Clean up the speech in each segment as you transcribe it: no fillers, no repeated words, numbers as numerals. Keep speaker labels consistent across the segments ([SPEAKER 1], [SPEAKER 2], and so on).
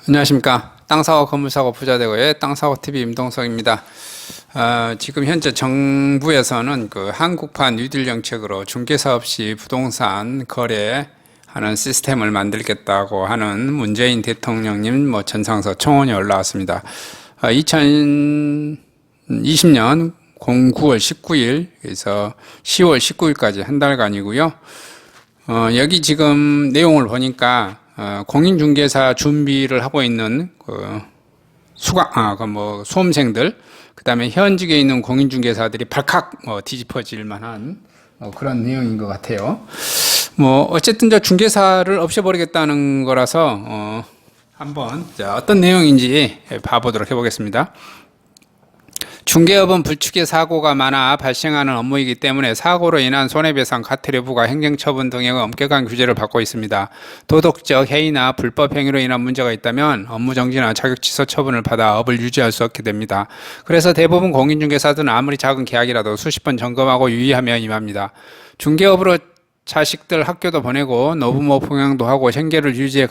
[SPEAKER 1] 안녕하십니까. 땅사고 건물사고 부자되고의 땅사고TV 임동석입니다. 지금 현재 정부에서는 그 한국판 뉴딜 정책으로 중개사 없이 부동산 거래하는 시스템을 만들겠다고 하는 문재인 대통령님 전상서 청원이 올라왔습니다. 2020년 09월 19일에서 10월 19일까지 한 달간이고요. 여기 지금 내용을 보니까 공인중개사 준비를 하고 있는 수험생들, 그 다음에 현직에 있는 공인중개사들이 발칵 뒤집어질 만한 그런 내용인 것 같아요. 어쨌든 저 중개사를 없애버리겠다는 거라서 한번 어떤 내용인지 봐보도록 해보겠습니다. 중개업은 불축의 사고가 많아 발생하는 업무이기 때문에 사고로 인한 손해배상, 과태료 부과, 행정처분 등의 엄격한 규제를 받고 있습니다. 도덕적 해이나 불법 행위로 인한 문제가 있다면 업무정지나 자격취소 처분을 받아 업을 유지할 수 없게 됩니다. 그래서 대부분 공인중개사들은 아무리 작은 계약이라도 수십 번 점검하고 유의하며 임합니다. 중개업으로 자식들 학교도 보내고 노부모 봉양도 하고 생계를 유지해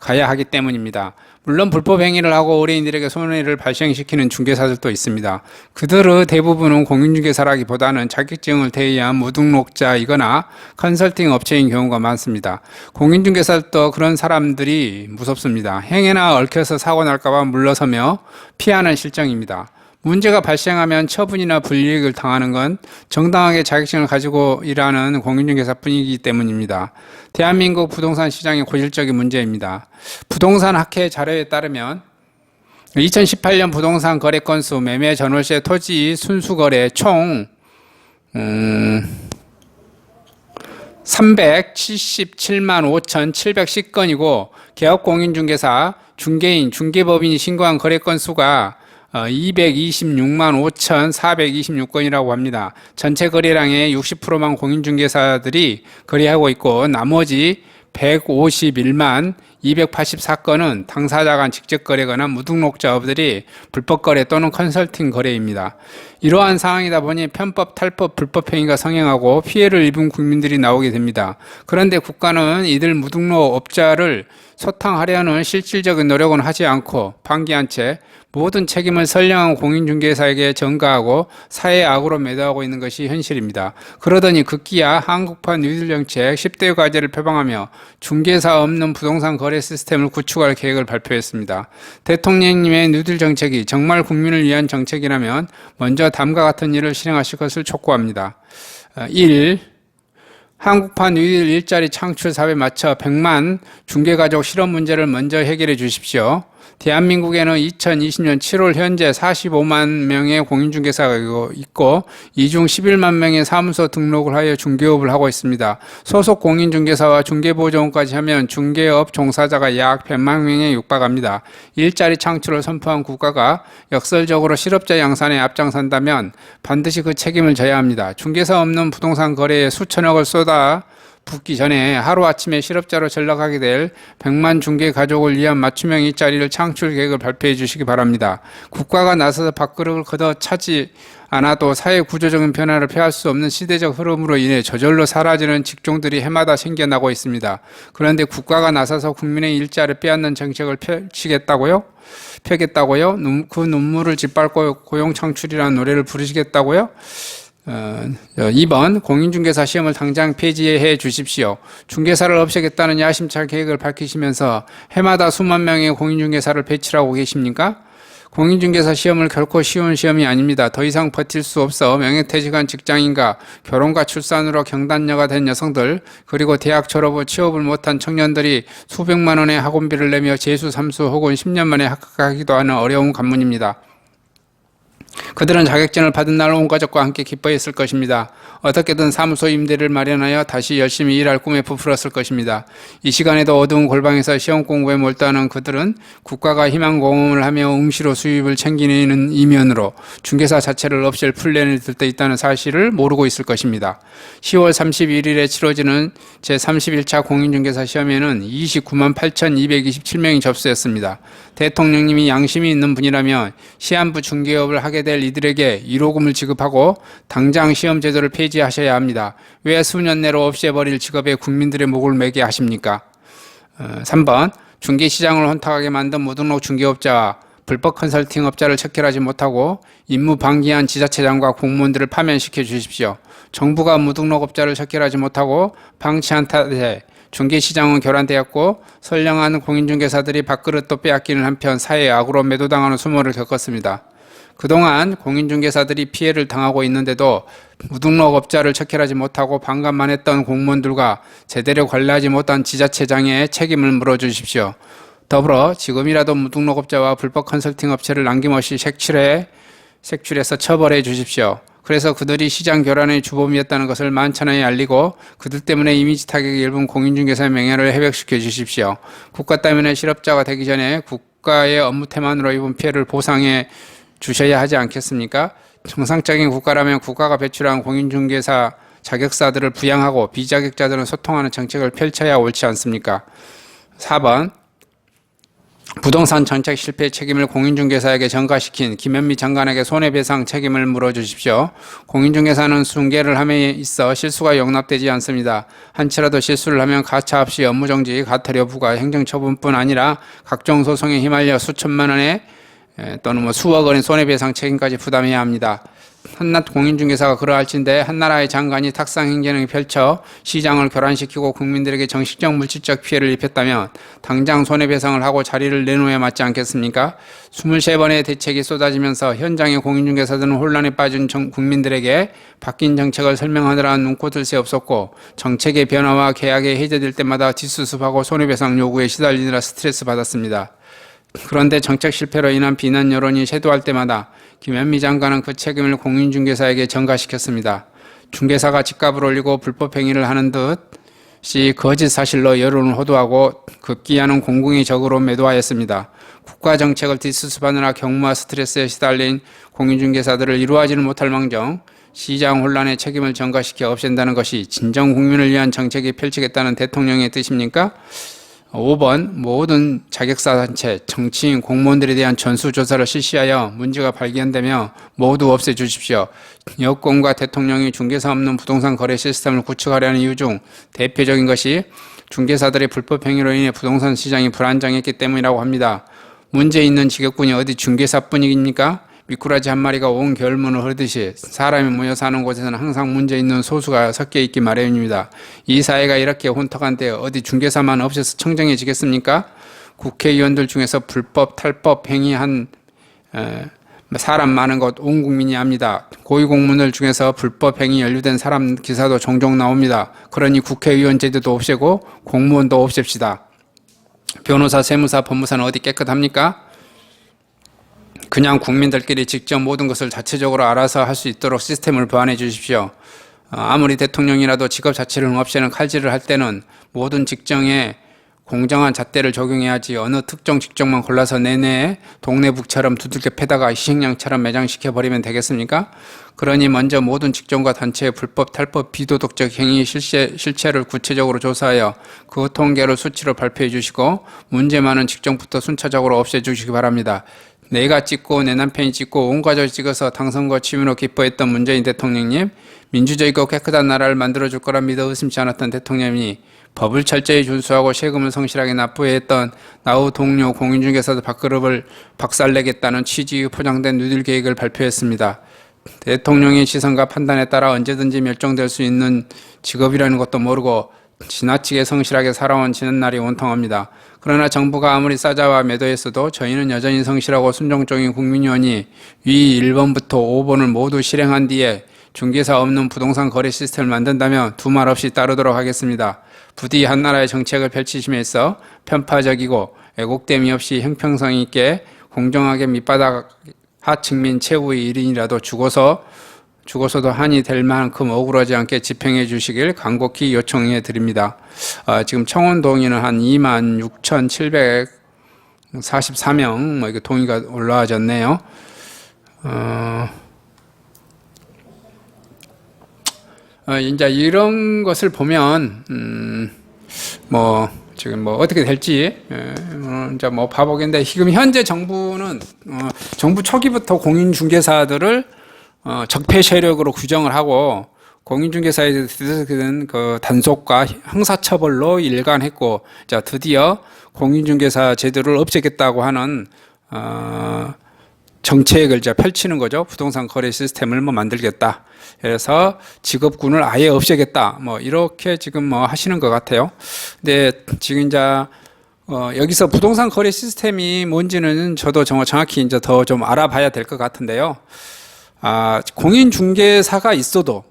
[SPEAKER 1] 가야 하기 때문입니다. 물론 불법 행위를 하고 의뢰인들에게 손해를 발생시키는 중개사들도 있습니다. 그들의 대부분은 공인중개사라기보다는 자격증을 대여한 무등록자이거나 컨설팅 업체인 경우가 많습니다. 공인중개사도 그런 사람들이 무섭습니다. 행여나 얽혀서 사고 날까봐 물러서며 피하는 실정입니다. 문제가 발생하면 처분이나 불이익을 당하는 건 정당하게 자격증을 가지고 일하는 공인중개사뿐이기 때문입니다. 대한민국 부동산 시장의 고질적인 문제입니다. 부동산 학회 자료에 따르면 2018년 부동산 거래 건수, 매매 전월세, 토지 순수거래 총 377만 5,710건이고 개업공인중개사, 중개인, 중개법인이 신고한 거래 건수가 226만 5,426건이라고 합니다. 전체 거래량의 60%만 공인중개사들이 거래하고 있고 나머지 151만 284건은 당사자 간 직접 거래거나 무등록자업들이 불법 거래 또는 컨설팅 거래입니다. 이러한 상황이다 보니 편법, 탈법, 불법 행위가 성행하고 피해를 입은 국민들이 나오게 됩니다. 그런데 국가는 이들 무등록업자를 소탕하려는 실질적인 노력은 하지 않고 방기한 채 모든 책임을 선량한 공인중개사에게 전가하고 사회의 악으로 매도하고 있는 것이 현실입니다. 그러더니 급기야 한국판 뉴딜 정책 10대 과제를 표방하며 중개사 없는 부동산 거래 시스템을 구축할 계획을 발표했습니다. 대통령님의 뉴딜 정책이 정말 국민을 위한 정책이라면 먼저 다음과 같은 일을 실행하실 것을 촉구합니다. 1. 한국판 뉴딜 일자리 창출 사업에 맞춰 100만 중개가족 실업 문제를 먼저 해결해 주십시오. 대한민국에는 2020년 7월 현재 45만 명의 공인중개사가 있고 이 중 11만 명의 사무소 등록을 하여 중개업을 하고 있습니다. 소속 공인중개사와 중개보조원까지 하면 중개업 종사자가 약 100만 명에 육박합니다. 일자리 창출을 선포한 국가가 역설적으로 실업자 양산에 앞장선다면 반드시 그 책임을 져야 합니다. 중개사 없는 부동산 거래에 수천억을 쏟아 붓기 전에 하루아침에 실업자로 전락하게 될 100만 중개 가족을 위한 맞춤형 일자리를 창출 계획을 발표해 주시기 바랍니다. 국가가 나서서 밥그릇을 걷어차지 않아도 사회 구조적인 변화를 피할 수 없는 시대적 흐름으로 인해 저절로 사라지는 직종들이 해마다 생겨나고 있습니다. 그런데 국가가 나서서 국민의 일자리를 빼앗는 정책을 펴겠다고요? 그 눈물을 짓밟고 고용 창출이라는 노래를 부르시겠다고요? 2번 공인중개사 시험을 당장 폐지해 주십시오. 중개사를 없애겠다는 야심찬 계획을 밝히시면서 해마다 수만 명의 공인중개사를 배출하고 계십니까? 공인중개사 시험을 결코 쉬운 시험이 아닙니다. 더 이상 버틸 수 없어 명예퇴직한 직장인과 결혼과 출산으로 경단녀가 된 여성들, 그리고 대학 졸업 후 취업을 못한 청년들이 수백만 원의 학원비를 내며 재수, 삼수 혹은 10년 만에 합격하기도 하는 어려운 관문입니다. 그들은 자격증을 받은 날 온 가족과 함께 기뻐했을 것입니다. 어떻게든 사무소 임대를 마련하여 다시 열심히 일할 꿈에 부풀었을 것입니다. 이 시간에도 어두운 골방에서 시험 공부에 몰두하는 그들은 국가가 희망공헌을 하며 응시로 수입을 챙기는 이면으로 중개사 자체를 없앨 플랜을 들때 있다는 사실을 모르고 있을 것입니다. 10월 31일에 치러지는 제31차 공인중개사 시험에는 29만 8,227명이 접수했습니다. 대통령님이 양심이 있는 분이라면 시한부 중개업을 하게 될 이들에게 1호금을 지급하고 당장 시험 제도를 폐지하셔야 합니다. 왜 수년 내로 없애버릴 직업에 국민들의 목을 매게 하십니까? 3번 중개시장을 혼탁하게 만든 무등록 중개업자와 불법 컨설팅업자를 척결하지 못하고 임무 방기한 지자체장과 공무원들을 파면시켜 주십시오. 정부가 무등록업자를 척결하지 못하고 방치한 탓에 중개시장은 교란되었고 선량한 공인중개사들이 밥그릇도 빼앗기는 한편 사회의 악으로 매도당하는 수모를 겪었습니다. 그동안 공인중개사들이 피해를 당하고 있는데도 무등록업자를 척결하지 못하고 반감만 했던 공무원들과 제대로 관리하지 못한 지자체장의 책임을 물어주십시오. 더불어 지금이라도 무등록업자와 불법 컨설팅 업체를 남김없이 색출해서 처벌해 주십시오. 그래서 그들이 시장 교란의 주범이었다는 것을 만천하에 알리고 그들 때문에 이미지 타격이 입은 공인중개사의 명예를 회복시켜 주십시오. 국가 때문에 실업자가 되기 전에 국가의 업무 태만으로 입은 피해를 보상해 주셔야 하지 않겠습니까? 정상적인 국가라면 국가가 배출한 공인중개사 자격사들을 부양하고 비자격자들은 소통하는 정책을 펼쳐야 옳지 않습니까? 4번 부동산 정책 실패 책임을 공인중개사에게 전가시킨 김현미 장관에게 손해배상 책임을 물어주십시오. 공인중개사는 중개를 함에 있어 실수가 용납되지 않습니다. 한치라도 실수를 하면 가차없이 업무정지, 과태료 부과, 행정처분뿐 아니라 각종 소송에 휘말려 수천만 원의 또는 수억 원의 손해배상 책임까지 부담해야 합니다. 한낱 공인중개사가 그러할진데 한나라의 장관이 탁상 행진을 펼쳐 시장을 교란시키고 국민들에게 정식적 물질적 피해를 입혔다면 당장 손해배상을 하고 자리를 내놓아야 맞지 않겠습니까? 23번의 대책이 쏟아지면서 현장의 공인중개사들은 혼란에 빠진 국민들에게 바뀐 정책을 설명하느라 눈코 뜰 새 없었고 정책의 변화와 계약이 해제될 때마다 뒷수습하고 손해배상 요구에 시달리느라 스트레스 받았습니다. 그런데 정책 실패로 인한 비난 여론이 쇄도할 때마다 김현미 장관은 그 책임을 공인중개사에게 전가시켰습니다. 중개사가 집값을 올리고 불법 행위를 하는 듯이 거짓 사실로 여론을 호도하고 급기야는 공공의 적으로 매도하였습니다. 국가 정책을 뒷수습하느라 경무와 스트레스에 시달린 공인중개사들을 이루어지는 못할 망정 시장 혼란의 책임을 전가시켜 없앤다는 것이 진정 국민을 위한 정책이 펼치겠다는 대통령의 뜻입니까? 5번 모든 자격사단체, 정치인, 공무원들에 대한 전수조사를 실시하여 문제가 발견되며 모두 없애주십시오. 여권과 대통령이 중개사 없는 부동산 거래 시스템을 구축하려는 이유 중 대표적인 것이 중개사들의 불법 행위로 인해 부동산 시장이 불안정했기 때문이라고 합니다. 문제 있는 직업군이 어디 중개사뿐입니까? 미꾸라지 한 마리가 온 결문을 흐르듯이 사람이 모여 사는 곳에서는 항상 문제 있는 소수가 섞여 있기 마련입니다. 이 사회가 이렇게 혼탁한데 어디 중개사만 없어서 청정해지겠습니까? 국회의원들 중에서 불법, 탈법 행위한 사람 많은 것 온 국민이 압니다. 고위공무원들 중에서 불법 행위 연루된 사람 기사도 종종 나옵니다. 그러니 국회의원 제도도 없애고 공무원도 없앱시다. 변호사, 세무사, 법무사는 어디 깨끗합니까? 그냥 국민들끼리 직접 모든 것을 자체적으로 알아서 할 수 있도록 시스템을 보완해 주십시오. 아무리 대통령이라도 직업 자체를 없애는 칼질을 할 때는 모든 직정에 공정한 잣대를 적용해야지 어느 특정 직종만 골라서 내내 동네북처럼 두들겨 패다가 희생양처럼 매장시켜버리면 되겠습니까? 그러니 먼저 모든 직종과 단체의 불법, 탈법, 비도덕적 행위 실체를 구체적으로 조사하여 그 통계를 수치로 발표해 주시고 문제 많은 직종부터 순차적으로 없애주시기 바랍니다. 내가 찍고 내 남편이 찍고 온 가족이 찍어서 당선과 취임으로 기뻐했던 문재인 대통령님, 민주적이고 깨끗한 나라를 만들어줄 거라 믿어 의심치 않았던 대통령이 법을 철저히 준수하고 세금을 성실하게 납부해 했던 나우 동료 공인중개사들 밥그릇을 박살내겠다는 취지의 포장된 뉴딜 계획을 발표했습니다. 대통령의 시선과 판단에 따라 언제든지 멸종될 수 있는 직업이라는 것도 모르고 지나치게 성실하게 살아온 지난날이 원통합니다. 그러나 정부가 아무리 싸자와 매도했어도 저희는 여전히 성실하고 순종적인 국민의원이 위 1번부터 5번을 모두 실행한 뒤에 중개사 없는 부동산 거래 시스템을 만든다면 두말 없이 따르도록 하겠습니다. 부디 한나라의 정책을 펼치심에서 편파적이고 애국됨이 없이 형평성 있게 공정하게 밑바닥 하층민 최후의 1인이라도 죽어서도 한이 될 만큼 억울하지 않게 집행해 주시길 간곡히 요청해 드립니다. 지금 청원 동의는 한 26,744명 이게 동의가 올라와졌네요. 이제 이런 것을 보면 지금 어떻게 될지 이제 봐보겠는데 지금 현재 정부는 정부 초기부터 공인중개사들을 적폐 세력으로 규정을 하고 공인중개사에 대해서는 그 단속과 형사처벌로 일관했고, 자, 드디어 공인중개사 제도를 없애겠다고 하는, 정책을 이제 펼치는 거죠. 부동산 거래 시스템을 뭐 만들겠다. 그래서 직업군을 아예 없애겠다. 뭐 이렇게 지금 뭐 하시는 것 같아요. 근데 지금 이제 여기서 부동산 거래 시스템이 뭔지는 저도 정확히 이제 더 좀 알아봐야 될 것 같은데요. 공인중개사가 있어도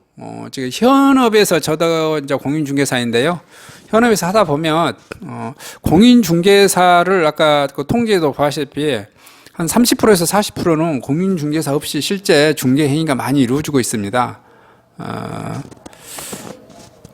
[SPEAKER 1] 지금 현업에서 저도 이제 공인중개사인데요. 현업에서 하다 보면 공인중개사를 아까 그 통계도 보시다시피 한 30%에서 40%는 공인중개사 없이 실제 중개 행위가 많이 이루어지고 있습니다.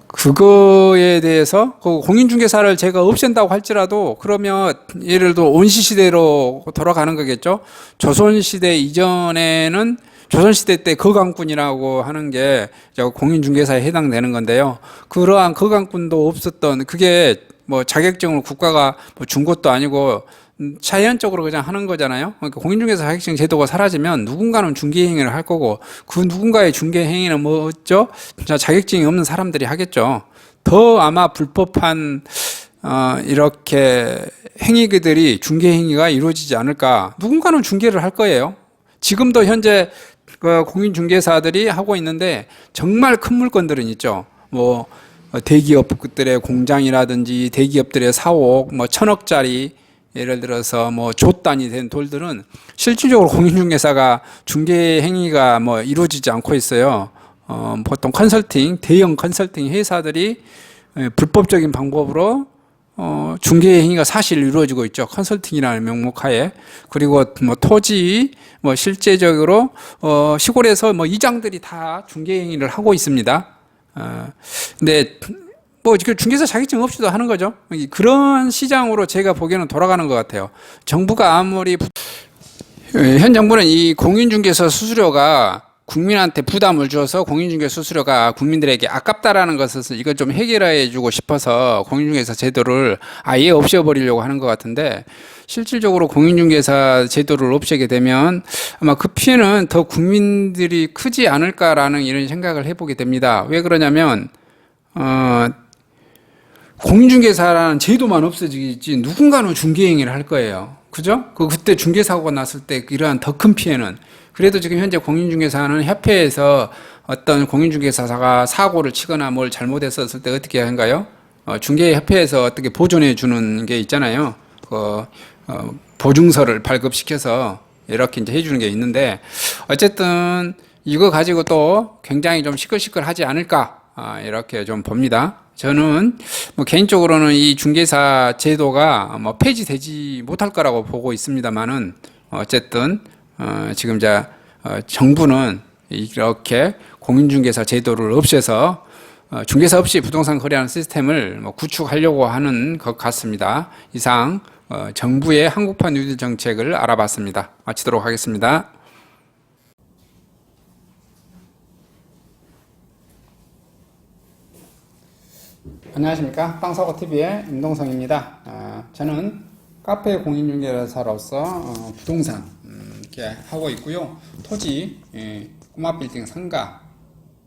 [SPEAKER 1] 그거에 대해서 그 공인중개사를 제가 없앤다고 할지라도 그러면 예를 들어 온시시대로 돌아가는 거겠죠. 조선시대 이전에는 조선시대 때 거강꾼이라고 하는 게 공인중개사에 해당되는 건데요. 그러한 거강꾼도 없었던, 그게 뭐 자격증을 국가가 뭐 준 것도 아니고 자연적으로 그냥 하는 거잖아요. 그러니까 공인중개사 자격증 제도가 사라지면 누군가는 중개행위를 할 거고, 그 누군가의 중개행위는 뭐죠? 자격증이 없는 사람들이 하겠죠. 더 아마 불법한 이렇게 행위들이, 중개행위가 이루어지지 않을까. 누군가는 중개를 할 거예요. 지금도 현재 그 공인중개사들이 하고 있는데 정말 큰 물건들은 있죠. 뭐 대기업들의 공장이라든지 대기업들의 사옥, 뭐 1,000억짜리 예를 들어서 뭐 조 단위 된 돌들은 실질적으로 공인중개사가 중개 행위가 뭐 이루어지지 않고 있어요. 보통 대형 컨설팅 회사들이 불법적인 방법으로 중개 행위가 사실 이루어지고 있죠. 컨설팅이라는 명목하에. 그리고 뭐 토지, 뭐 실제적으로 시골에서 뭐 이장들이 다 중개 행위를 하고 있습니다. 근데 뭐 중개사 자격증 없이도 하는 거죠. 그런 시장으로 제가 보기에는 돌아가는 것 같아요. 정부가 아무리 현 정부는 이 공인중개사 수수료가 국민한테 부담을 줘서 공인중개 수수료가 국민들에게 아깝다라는 것을 이걸 좀 해결해 주고 싶어서 공인중개사 제도를 아예 없애버리려고 하는 것 같은데, 실질적으로 공인중개사 제도를 없애게 되면 아마 그 피해는 더 국민들이 크지 않을까라는 이런 생각을 해보게 됩니다. 왜 그러냐면 공인중개사라는 제도만 없어지지 누군가는 중개행위를 할 거예요. 그죠? 그때 중개사고가 났을 때 이러한 더 큰 피해는, 그래도 지금 현재 공인중개사는 협회에서 어떤 공인중개사가 사고를 치거나 뭘 잘못했었을 때 어떻게 한가요? 중개협회에서 어떻게 보존해 주는 게 있잖아요. 보증서를 발급시켜서 이렇게 이제 해주는 게 있는데, 어쨌든 이거 가지고 또 굉장히 좀 시끌시끌하지 않을까, 이렇게 좀 봅니다. 저는 뭐 개인적으로는 이 중개사 제도가 뭐 폐지되지 못할 거라고 보고 있습니다만은, 어쨌든 지금 이제 정부는 이렇게 공인중개사 제도를 없애서 중개사 없이 부동산 거래하는 시스템을 뭐 구축하려고 하는 것 같습니다. 이상 정부의 한국판 뉴딜 정책을 알아봤습니다. 마치도록 하겠습니다. 안녕하십니까. 빵사고TV의 임동성입니다. 저는 카페 공인중개사로서 부동산 이렇게 하고 있고요. 토지, 꼬마빌딩 상가,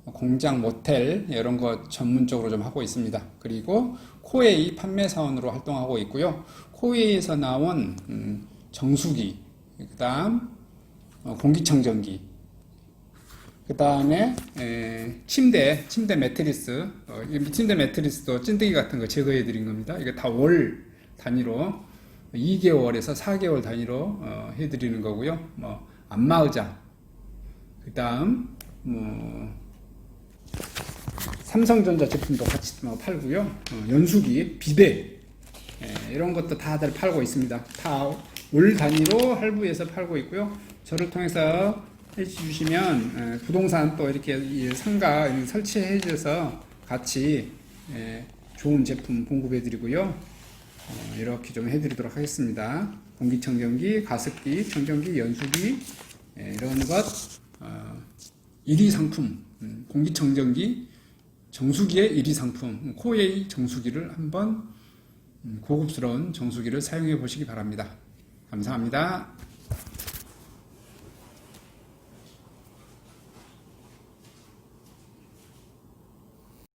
[SPEAKER 1] 공장, 모텔 이런 것 전문적으로 좀 하고 있습니다. 그리고 코웨이 판매사원으로 활동하고 있고요. 코웨이에서 나온 정수기, 그 다음 공기청정기, 그 다음에 침대 매트리스, 침대 매트리스도 찐득이 같은 거 제거해 드린 겁니다. 이거 다 월 단위로 2개월에서 4개월 단위로 해드리는 거고요. 뭐 안마의자, 그 다음 삼성전자 제품도 같이 팔고요. 연수기, 비데 이런 것도 다들 팔고 있습니다. 다 월 단위로 할부해서 팔고 있고요. 저를 통해서 해주시면 부동산 또 이렇게 상가 설치해 주셔서 같이 좋은 제품 공급해 드리고요. 이렇게 좀 해드리도록 하겠습니다. 공기청정기, 가습기, 청정기, 연수기 이런 것 1위 상품, 공기청정기, 정수기의 1위 상품 코웨이 정수기를 한번 고급스러운 정수기를 사용해 보시기 바랍니다. 감사합니다.